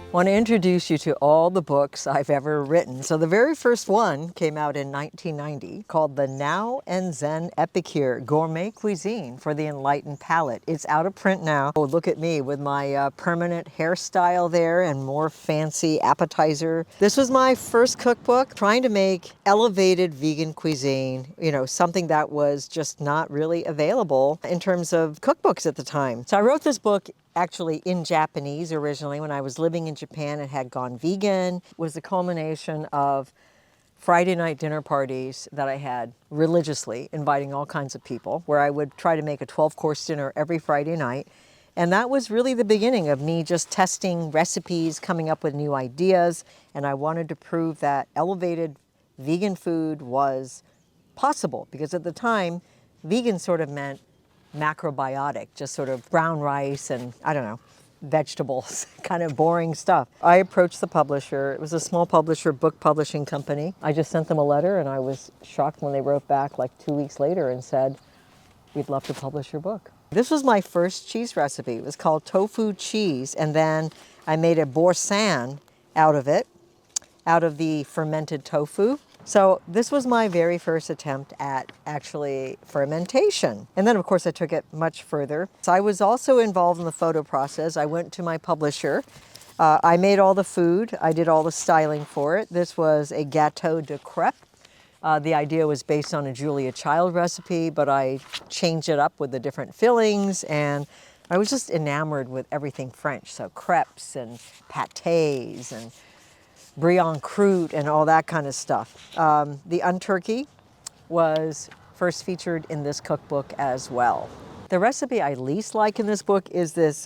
I want to introduce you to all the books I've ever written. So the very first one came out in 1990 called The Now and Zen Epicure, Gourmet Cuisine for the Enlightened Palate. It's out of print now. Oh, look at me with my permanent hairstyle there and more fancy appetizer. This was my first cookbook, trying to make elevated vegan cuisine, you know, something that was just not really available in terms of cookbooks at the time. So I wrote this book actually in Japanese originally. When I was living in Japan and had gone vegan. It was a culmination of Friday night dinner parties that I had religiously, inviting all kinds of people, where I would try to make a 12-course dinner every Friday night. And that was really the beginning of me just testing recipes, coming up with new ideas. And I wanted to prove that elevated vegan food was possible, because at the time, vegan sort of meant macrobiotic, just sort of brown rice and, I don't know, vegetables, kind of boring stuff. I approached the publisher. It was a small publisher, book publishing company. I just sent them a letter, and I was shocked when they wrote back like 2 weeks later and said, "We'd love to publish your book." This was my first cheese recipe. It was called tofu cheese, and then I made a boursin out of it, out of the fermented tofu. So this was my very first attempt at actually fermentation. And then of course I took it much further. So I was also involved in the photo process. I went to my publisher. I made all the food. I did all the styling for it. This was a gâteau de crêpe. The idea was based on a Julia Child recipe, but I changed it up with the different fillings, and I was just enamored with everything French. So crepes and pâtés and brie-en croûte and all that kind of stuff. The unturkey was first featured in this cookbook as well. The recipe I least like in this book is this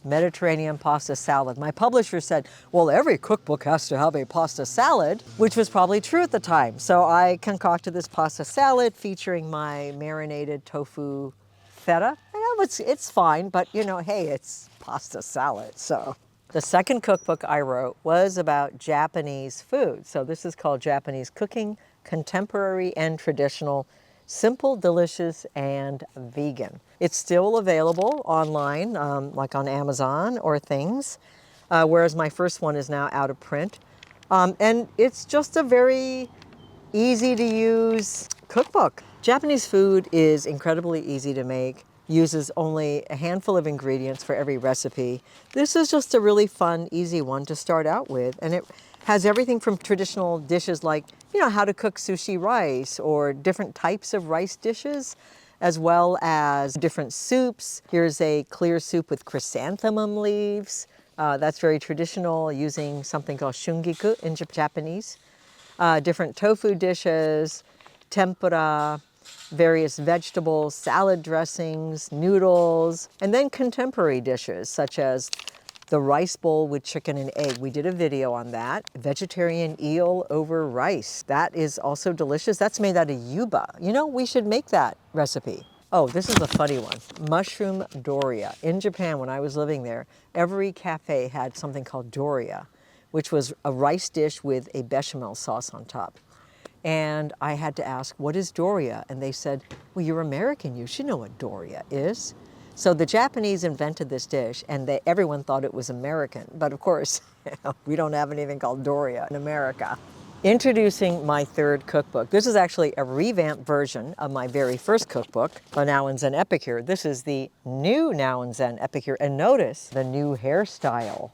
Mediterranean pasta salad. My publisher said, well, every cookbook has to have a pasta salad, which was probably true at the time. So I concocted this pasta salad featuring my marinated tofu feta. It's fine, but you know, hey, it's pasta salad, so. The second cookbook I wrote was about Japanese food. So this is called Japanese Cooking, Contemporary and Traditional, Simple, Delicious, and Vegan. It's still available online, like on Amazon or things, whereas my first one is now out of print. And it's just a very easy to use cookbook. Japanese food is incredibly easy to make. Uses only a handful of ingredients for every recipe. This is just a really fun, easy one to start out with, and it has everything from traditional dishes like, you know, how to cook sushi rice or different types of rice dishes, as well as different soups. Here's a clear soup with chrysanthemum leaves. That's very traditional, using something called shungiku in Japanese. Different tofu dishes, tempura, various vegetables, salad dressings, noodles, and then contemporary dishes such as the rice bowl with chicken and egg. We did a video on that. Vegetarian eel over rice. That is also delicious. That's made out of yuba. You know, we should make that recipe. Oh, this is a funny one. Mushroom doria. In Japan, when I was living there, every cafe had something called doria, which was a rice dish with a bechamel sauce on top. And I had to ask, what is doria? And they said, well, you're American, you should know what doria is. So the Japanese invented this dish, and everyone thought it was American. But of course, we don't have anything called doria in America. Introducing my third cookbook. This is actually a revamped version of my very first cookbook, The Now and Zen Epicure. This is the new Now and Zen Epicure, and notice the new hairstyle.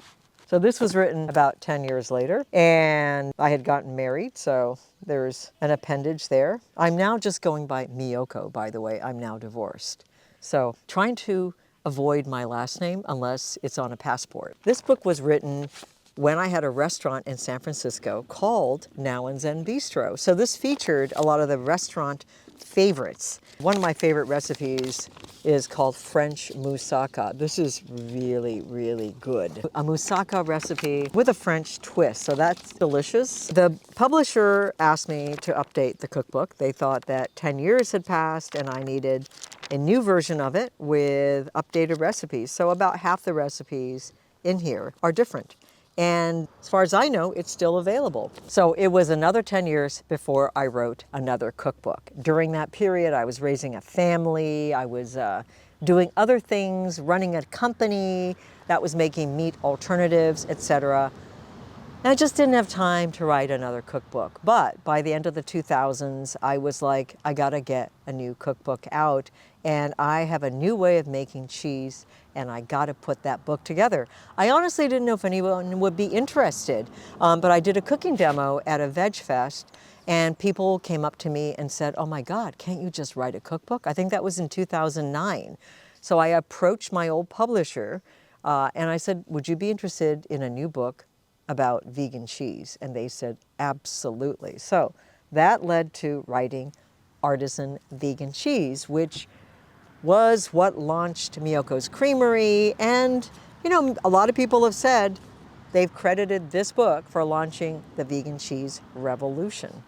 So this was written about 10 years later, and I had gotten married, so there's an appendage there. I'm now just going by Miyoko, by the way. I'm now divorced. So trying to avoid my last name unless it's on a passport. This book was written when I had a restaurant in San Francisco called Now and Zen Bistro. So this featured a lot of the restaurant favorites. One of my favorite recipes is called French moussaka. This is really, really good. A moussaka recipe with a French twist, so that's delicious. The publisher asked me to update the cookbook. They thought that 10 years had passed and I needed a new version of it with updated recipes. So about half the recipes in here are different. And as far as I know, it's still available. So it was another 10 years before I wrote another cookbook. During that period, I was raising a family. I was doing other things, running a company that was making meat alternatives, etc. And I just didn't have time to write another cookbook. But by the end of the 2000s, I was like, I gotta get a new cookbook out. And I have a new way of making cheese, and I gotta put that book together. I honestly didn't know if anyone would be interested, but I did a cooking demo at a Veg Fest, and people came up to me and said, oh my God, can't you just write a cookbook? I think that was in 2009. So I approached my old publisher, and I said, would you be interested in a new book about vegan cheese? And they said, absolutely. So that led to writing Artisan Vegan Cheese, which was what launched Miyoko's Creamery. And, you know, a lot of people have said they've credited this book for launching the vegan cheese revolution.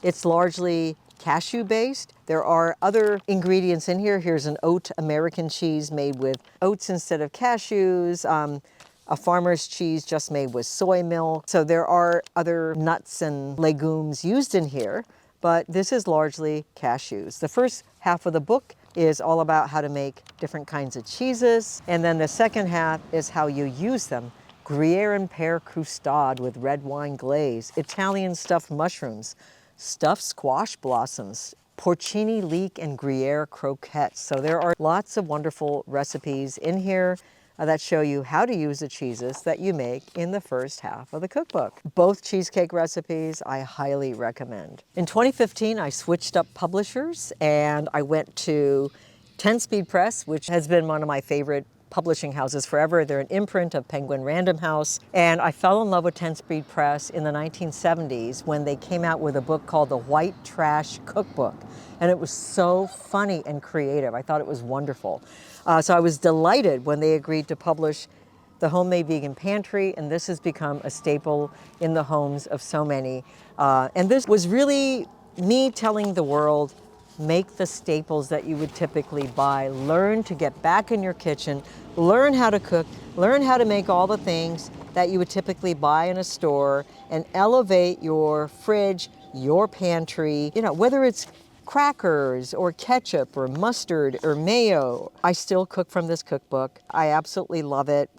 It's largely cashew based. There are other ingredients in here. Here's an oat American cheese made with oats instead of cashews. A farmer's cheese just made with soy milk. So there are other nuts and legumes used in here, but this is largely cashews. The first half of the book is all about how to make different kinds of cheeses. And then the second half is how you use them. Gruyere and pear croustade with red wine glaze, Italian stuffed mushrooms, stuffed squash blossoms, porcini leek and Gruyere croquettes. So there are lots of wonderful recipes in here that show you how to use the cheeses that you make in the first half of the cookbook. Both cheesecake recipes I highly recommend. In 2015, I switched up publishers and I went to 10 Speed Press, which has been one of my favorite publishing houses forever. They're an imprint of Penguin Random House. And I fell in love with 10 Speed Press in the 1970s when they came out with a book called The White Trash Cookbook. And it was so funny and creative. I thought it was wonderful. So I was delighted when they agreed to publish the Homemade Vegan Pantry, and this has become a staple in the homes of so many. And this was really me telling the world, make the staples that you would typically buy. Learn to get back in your kitchen, learn how to cook, learn how to make all the things that you would typically buy in a store, and elevate your fridge, your pantry, you know, whether it's crackers or ketchup or mustard or mayo. I still cook from this cookbook. I absolutely love it.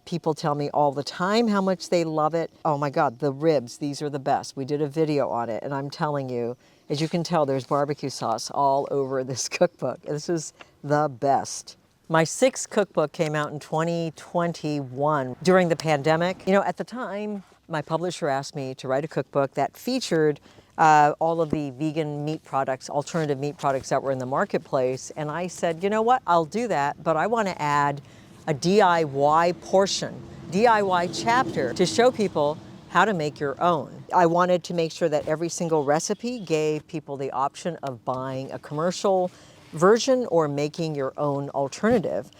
People tell me all the time how much they love it. Oh my God, the ribs, these are the best. We did a video on it, and I'm telling you, as you can tell, there's barbecue sauce all over this cookbook. This is the best. My sixth cookbook came out in 2021 during the pandemic. You know, at the time, my publisher asked me to write a cookbook that featured all of the vegan meat products, alternative meat products that were in the marketplace. And I said, you know what, I'll do that, but I want to add a DIY portion, DIY chapter to show people how to make your own. I wanted to make sure that every single recipe gave people the option of buying a commercial version or making your own alternative,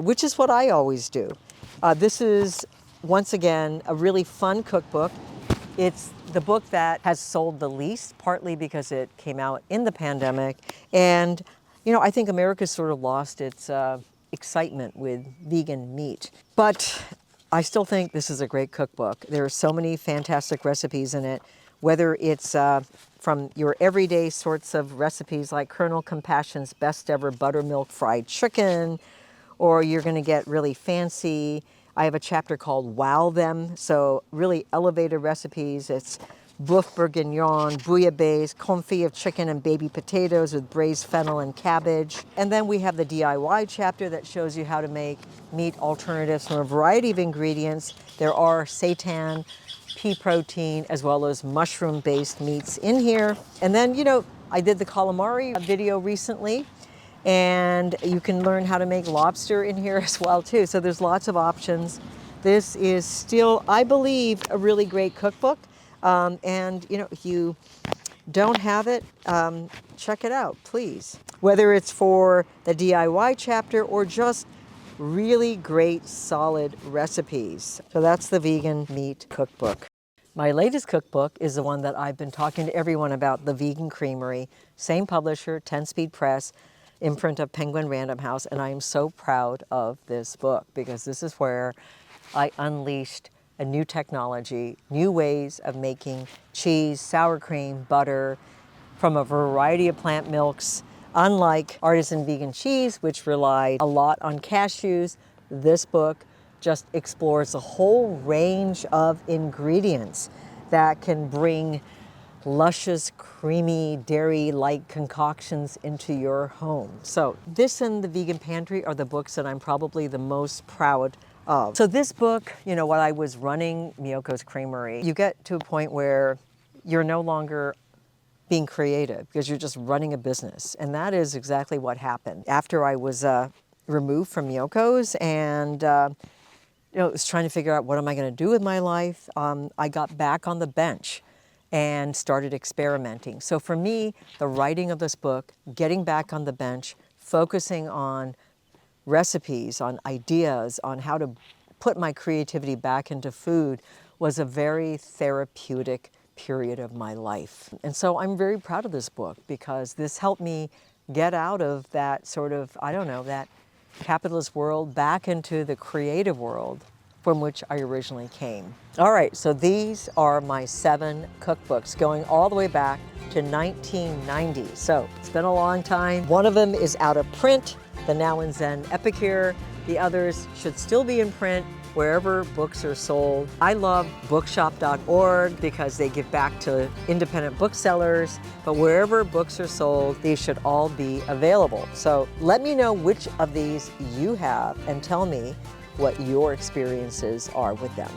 which is what I always do. This is, once again, a really fun cookbook. It's the book that has sold the least, partly because it came out in the pandemic. And, you know, I think America's sort of lost its excitement with vegan meat. But I still think this is a great cookbook. There are so many fantastic recipes in it, whether it's from your everyday sorts of recipes like Colonel Compassion's best ever buttermilk fried chicken, or you're gonna get really fancy. I have a chapter called Wow Them, so really elevated recipes. It's boeuf bourguignon, bouillabaisse, confit of chicken and baby potatoes with braised fennel and cabbage. And then we have the DIY chapter that shows you how to make meat alternatives from a variety of ingredients. There are seitan, pea protein, as well as mushroom-based meats in here. And then, you know, I did the calamari video recently, and you can learn how to make lobster in here as well too. So there's lots of options. This is still, I believe, a really great cookbook. And you know, if you don't have it, check it out, please. Whether it's for the DIY chapter or just really great, solid recipes. So that's the Vegan Meat Cookbook. My latest cookbook is the one that I've been talking to everyone about, the Vegan Creamery. Same publisher, 10 Speed Press, imprint of Penguin Random House, and I am so proud of this book because this is where I unleashed a new technology, new ways of making cheese, sour cream, butter from a variety of plant milks. Unlike Artisan vegan cheese, which relied a lot on cashews, this book just explores a whole range of ingredients that can bring luscious, creamy, dairy-like concoctions into your home. So this and the Vegan Pantry are the books that I'm probably the most proud of. So this book, you know, while I was running Miyoko's Creamery, you get to a point where you're no longer being creative because you're just running a business. And that is exactly what happened. After I was removed from Miyoko's and you know, was trying to figure out what am I going to do with my life, I got back on the bench and started experimenting. So for me, the writing of this book, getting back on the bench, focusing on recipes, on ideas, on how to put my creativity back into food was a very therapeutic period of my life. And so I'm very proud of this book because this helped me get out of that sort of, I don't know, that capitalist world back into the creative world from which I originally came. All right, so these are my 7 cookbooks going all the way back to 1990. So it's been a long time. One of them is out of print, the Now and Zen Epicure. The others should still be in print wherever books are sold. I love bookshop.org because they give back to independent booksellers, but wherever books are sold, these should all be available. So let me know which of these you have and tell me what your experiences are with them.